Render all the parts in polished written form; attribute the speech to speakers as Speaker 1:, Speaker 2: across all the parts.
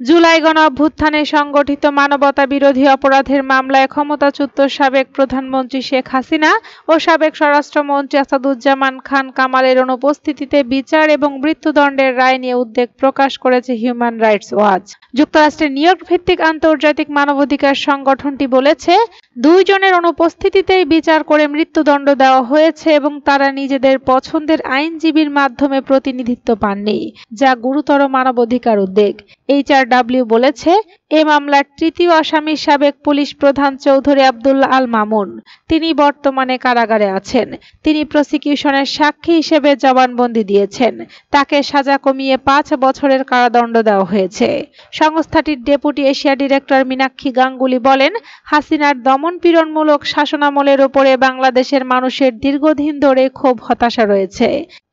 Speaker 1: জুলাই গণঅভ্যুত্থানে সংগঠিত মানবতা বিরোধী অপরাধের মামলায় ক্ষমতাচ্যুত সাবেক প্রধানমন্ত্রী শেখ হাসিনা ও সাবেক স্বরাষ্ট্রমন্ত্রী আসাদুজ্জামান খান কামালের অনুপস্থিতিতে বিচার এবং মৃত্যুদণ্ডের রায় নিয়ে উদ্বেগ প্রকাশ করেছে হিউম্যান রাইটস ওয়াচ। যুক্তরাষ্ট্রের নিউইয়র্ক ভিত্তিক আন্তর্জাতিক মানবাধিকার সংগঠনটি বলেছে, দুইজনের অনুপস্থিতিতেই বিচার করে মৃত্যুদণ্ড দেওয়া হয়েছে এবং তারা নিজেদের পছন্দের আইনজীবীর মাধ্যমে প্রতিনিধিত্ব পাননি, যা গুরুতর মানবাধিকার উদ্বেগ। HRW বলেছে, এ মামলার তৃতীয় আসামি সাবেক পুলিশ প্রধান চৌধুরী আব্দুল্লাহ আল মামুন। তিনি বর্তমানে কারাগারে আছেন। তিনি প্রসিকিউশনের সাক্ষী হিসেবে জবানবন্দি দিয়েছেন। তাকে সাজা কমিয়ে 5 বছরের কারাদণ্ড দেওয়া হয়েছে। সংস্থাটির deputy Asia director Meenakshi Ganguly বলেন, হাসিনার দমনপীড়নমূলক শাসনামলের উপরে বাংলাদেশের মানুষের দীর্ঘদিন ধরে ক্ষোভ হতাশা রয়েছে।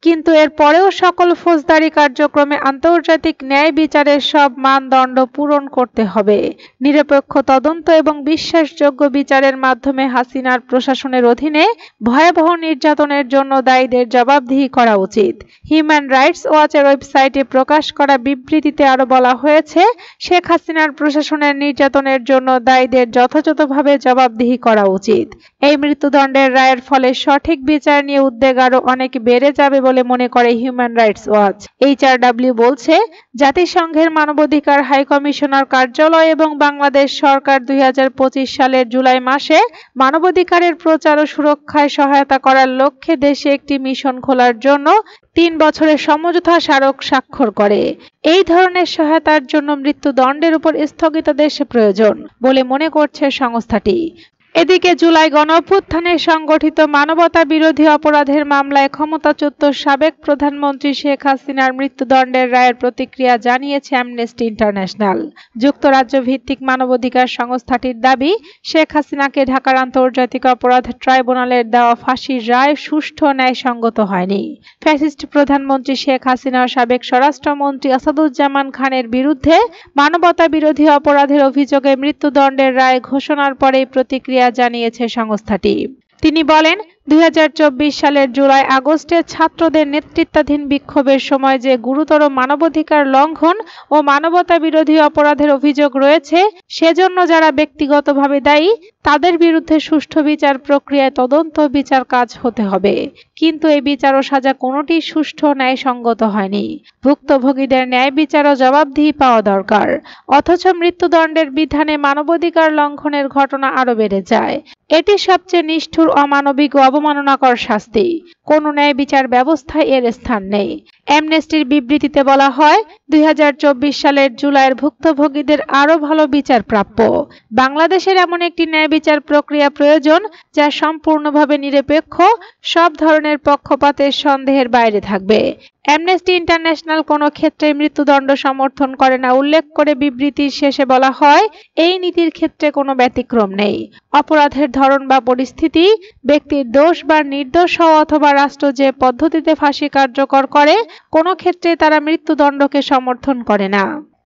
Speaker 1: কিন্তু এর পরেও সকল ফৌজদারি কার্যক্রমে আন্তর্জাতিক ন্যায় বিচারের সব মানদণ্ড পূরণ করতে হবে। নিরপেক্ষ তদন্ত এবং বিশ্বাসযোগ্য বিচারের মাধ্যমে হাসিনার প্রশাসনের অধীনে ভয়াবহ নির্যাতনের জন্য দায়ীদের জবাবদিহি করা উচিত। হিউম্যান রাইটস ওয়াচের ওয়েবসাইটে প্রকাশ করা বিবৃতিতে আরও বলা হয়েছে, শেখ হাসিনার প্রশাসনের নির্যাতনের জন্য দায়ীদের যথাযথভাবে জবাবদিহি করা উচিত। এই মৃত্যুদণ্ডের রায়ের ফলে সঠিক বিচার নিয়ে উদ্বেগ আরও অনেক বেড়ে যাবে বলে মনে করে হিউম্যান রাইটস ওয়াচ। HRW বলছে, জাতিসংঘের মানবাধিকার হাই কমিশনার কার্যালয় এবং বাংলাদেশ সরকার 2025 সালের জুলাই মাসে মানবাধিকারের প্রচার ও সুরক্ষায় সহায়তা করার লক্ষ্যে দেশে একটি মিশন খোলার জন্য 3 বছরের সমঝোতা স্মারক স্বাক্ষর করে। এই ধরনের সহায়তার জন্য মৃত্যুদণ্ডের উপর স্থগিতাদেশ প্রয়োজন বলে মনে করছে সংস্থাটি। এদিকে জুলাই গণঅভ্যুত্থানে সংগঠিত মানবতা বিরোধী অপরাধের মামলায় ক্ষমতাচ্যুত সাবেক প্রধানমন্ত্রী শেখ হাসিনার মৃত্যুদণ্ডের রায়ের প্রতিক্রিয়া জানিয়েছে অ্যামনেস্টি ইন্টারন্যাশনাল। যুক্তরাজ্য ভিত্তিক মানবাধিকার সংস্থাটির দাবি, শেখ হাসিনাকে ঢাকার আন্তর্জাতিক অপরাধ ট্রাইব্যুনালের দেওয়া ফাঁসির রায় সুষ্ঠু ও ন্যায়সঙ্গত হয়নি। ফ্যাসিস্ট প্রধানমন্ত্রী শেখ হাসিনা ও সাবেক স্বরাষ্ট্রমন্ত্রী আসাদুজ্জামান খানের বিরুদ্ধে মানবতা বিরোধী অপরাধের অভিযোগে মৃত্যুদণ্ডের রায় ঘোষণার পরেই প্রতিক্রিয়া জানিয়েছে সংস্থাটি। তিনি বলেন, 2024 সালের জুলাই আগস্টে ছাত্রদের নেতৃত্বাধীন বিক্ষোভের সময় যে গুরুতর মানবাধিকার লঙ্ঘন ও মানবতা বিরোধী অপরাধের অভিযোগ রয়েছে, সেজন্য যারা ব্যক্তিগতভাবে দায়ী তাদের বিরুদ্ধে সুষ্ঠু বিচার প্রক্রিয়ায় তদন্ত বিচার কাজ হতে হবে। কিন্তু এই বিচার ও সাজা কোনোটি সুষ্ঠু ও ন্যায়সঙ্গত হয়নি। ভুক্তভোগীদের ন্যায় বিচার ও জবাবদিহি পাওয়া দরকার। অথচ মৃত্যুদণ্ডের বিধানে মানবাধিকার লঙ্ঘনের ঘটনা আরও বেড়ে যায়। এটি সবচেয়ে নিষ্ঠুর, অমানবিক ও অবমাননাকর শাস্তি। কোনো ন্যায় বিচার ব্যবস্থায় এর স্থান নেই। অ্যামনেস্টির বিবৃতিতে বলা হয়, 2024 সালের জুলাইয়ের ভুক্তভোগীদের আরও ভালো বিচার প্রাপ্য। বাংলাদেশের এমন একটি ন্যায় বিচার প্রক্রিয়া প্রয়োজন যা সম্পূর্ণভাবে নিরপেক্ষ, সব ধরনের পক্ষপাতের সন্দেহের বাইরে থাকবে। অ্যামনেস্টি ইন্টারন্যাশনাল কোনো ক্ষেত্রে মৃত্যুদণ্ড সমর্থন করে না উল্লেখ করে বিবৃতির শেষে বলা হয়, এই নীতির ক্ষেত্রে কোনো ব্যতিক্রম নেই। অপরাধের ধরন বা পরিস্থিতি, ব্যক্তির দোষ বা নির্দোষ হওয়া অথবা রাষ্ট্র যে পদ্ধতিতে ফাঁসি কার্যকর করে, কোনো ক্ষেত্রে তারা মৃত্যুদণ্ডকে সমর্থন করে না।